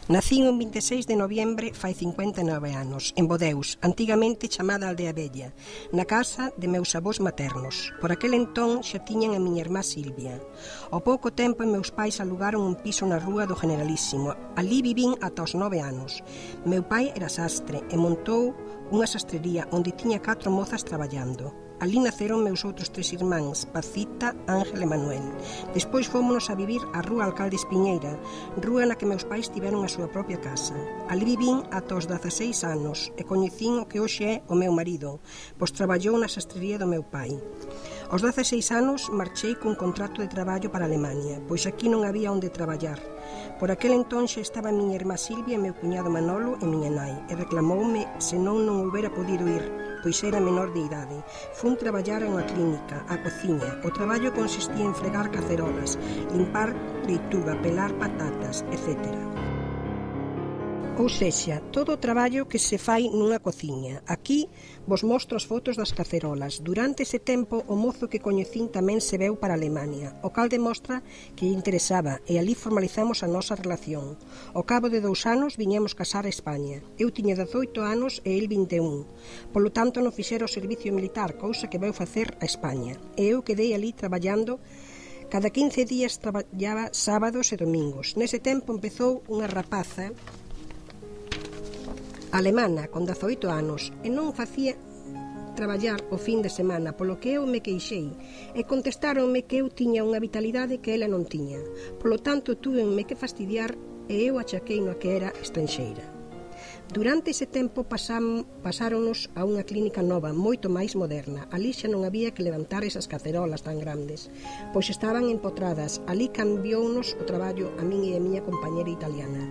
Nacín o 26 de noviembre fai 59 anos, en Bodeus, antigamente chamada Aldea Vella, na casa de meus avós maternos. Por aquel entón xa tiñan a miña irmá Silvia. Ao pouco tempo meus pais alugaron un piso na rúa do Generalísimo. Ali vivín ata os 9 anos. Meu pai era sastre e montou unha sastrería onde tiña 4 mozas traballando. Ali naceron meus outros 3 irmáns, Pacita, Ángel e Manuel. Despois fómonos a vivir á rúa Alcalde Espiñeira, rúa na que meus pais tiveron a súa propia casa. Ali vivín ata os 16 anos e coñecín o que hoxe é o meu marido, pois traballou na sastrería do meu pai. Aos 16 anos marchei cun contrato de traballo para Alemania, pois aquí non había onde traballar. Por aquel entón xa estaba miña irmá Silvia, meu cuñado Manolo e miña nai, e reclamoume se non houbera podido ir, pois era menor de idade. Fun traballar a unha clínica, a cociña. O traballo consistía en fregar cacerolas, limpar leituga, pelar patatas, etc. Ou sexa, todo o traballo que se fai nunha cociña. Aquí vos mostro as fotos das cacerolas. Durante ese tempo, o mozo que coñecín tamén se veu para Alemania, o cal demostra que lle interesaba, e ali formalizamos a nosa relación. Ao cabo de 2 anos viñemos casar a España. Eu tiña 18 anos e el 21. Polo tanto, non fixera o servicio militar, cousa que veu facer a España. E eu quedei ali traballando. Cada 15 días traballaba sábados e domingos. Nese tempo empezou unha rapaza alemana con 18 anos e non facía traballar o fin de semana, polo que eu me queixei e contestaronme que eu tiña unha vitalidade que ela non tiña. Polo tanto, tuvenme que fastidiar e eu achaquei no que era estranxeira. Durante ese tempo pasáronos a unha clínica nova, moito máis moderna. Ali xa non había que levantar esas cacerolas tan grandes, pois estaban empotradas. Ali cambiounos o traballo a min e a miña compañera italiana.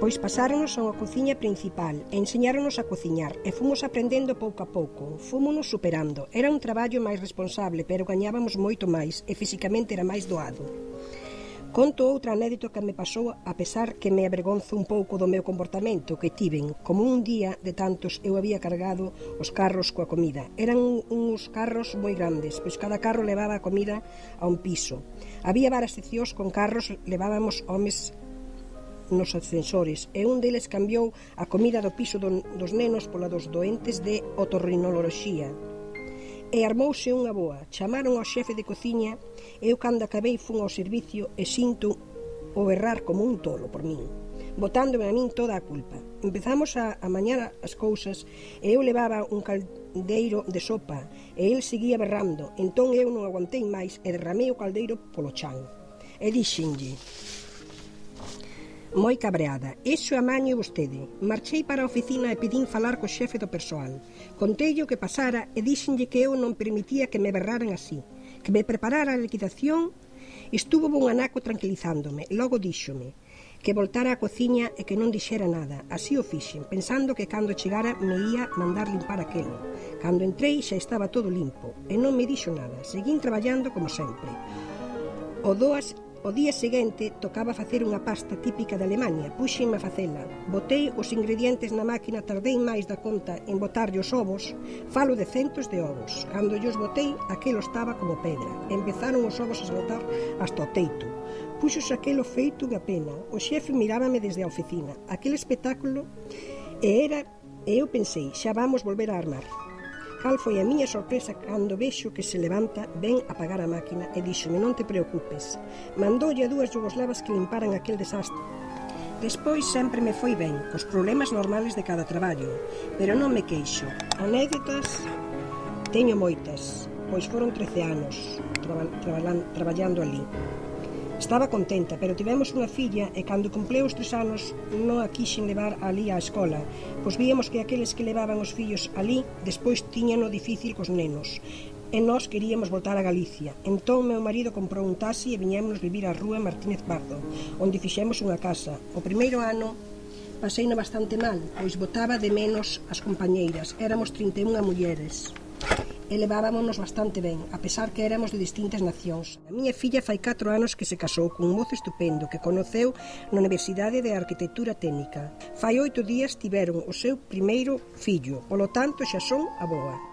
Pois pasáronos a unha cociña principal e enseñáronos a cociñar e fomos aprendendo pouco a pouco, fomos superando. Era un traballo máis responsable, pero gañábamos moito máis e fisicamente era máis doado. Conto outra anécdota que me pasou, a pesar que me avergonzo un pouco do meu comportamento que tiven. Como un día de tantos eu había cargado os carros coa comida. Eran uns carros moi grandes, pois cada carro levaba a comida a un piso. Había varias seccións con carros, levábamos homes nos ascensores, e un deles cambiou a comida do piso dos nenos pola dos doentes de otorrinoloxía. E armouse unha boa. Chamaron ao xefe de cociña e eu, cando acabei, fun ao servicio e sinto o berrar como un tolo por min, botándome a min toda a culpa. Empezamos a amañar as cousas e eu levaba un caldeiro de sopa e el seguía berrando. Entón eu non aguantei máis e derramei o caldeiro polo chan. E dixenlle, moi cabreada: "Iso amaño vostede". Marchei para a oficina e pedín falar co xefe do persoal. Conteille o que pasara e díxenlle que eu non permitía que me berraran así, que me preparara a liquidación. Estuvo un anaco tranquilizándome. Logo díxome que voltara á cociña e que non dixera nada. Así o fixen, pensando que cando chegara me ia mandar limpar aquelo. Cando entrei xa estaba todo limpo e non me dixo nada. Seguín traballando como sempre. O día seguinte tocaba facer unha pasta típica de Alemania. Puxenme a facela. Botei os ingredientes na máquina, tardei máis da conta en botarlle os ovos. Falo de centos de ovos. Cando llos botei, aquelo estaba como pedra. Empezaron os ovos a saltar hasta o teito. Puxos aquelo feito unha pena. O xefe mirábame desde a oficina. Aquel espectáculo e eu pensei, xa vamos volver a armar. Cal foi a miña sorpresa cando vexo que se levanta, ven a apagar a máquina e díxome: "Non te preocupes". Mandoulle a 2 yugoslavas que limparan aquel desastre. Despois sempre me foi ben, cos problemas normales de cada traballo, pero non me queixo. Anécdotas teño moitas, pois foron 13 anos traballando ali. Estaba contenta, pero tivemos unha filla e cando cumpleu os 3 anos non a quixen levar ali á escola, pois víamos que aqueles que levaban os fillos ali despois tiñano difícil cos nenos e nós queríamos voltar a Galicia. Entón meu marido comprou un taxi e viñémonos vivir á rúa Martínez Pardo, onde fixemos unha casa. O primeiro ano paseino bastante mal, pois botaba de menos as compañeiras. Éramos 31 mulleres e levábamonos bastante ben, a pesar que éramos de distintas nacións. A miña filla fai 4 anos que se casou cun mozo estupendo que conoceu na Universidade de Arquitectura Técnica. Fai 8 días tiveron o seu primeiro fillo, polo tanto xa son avoa.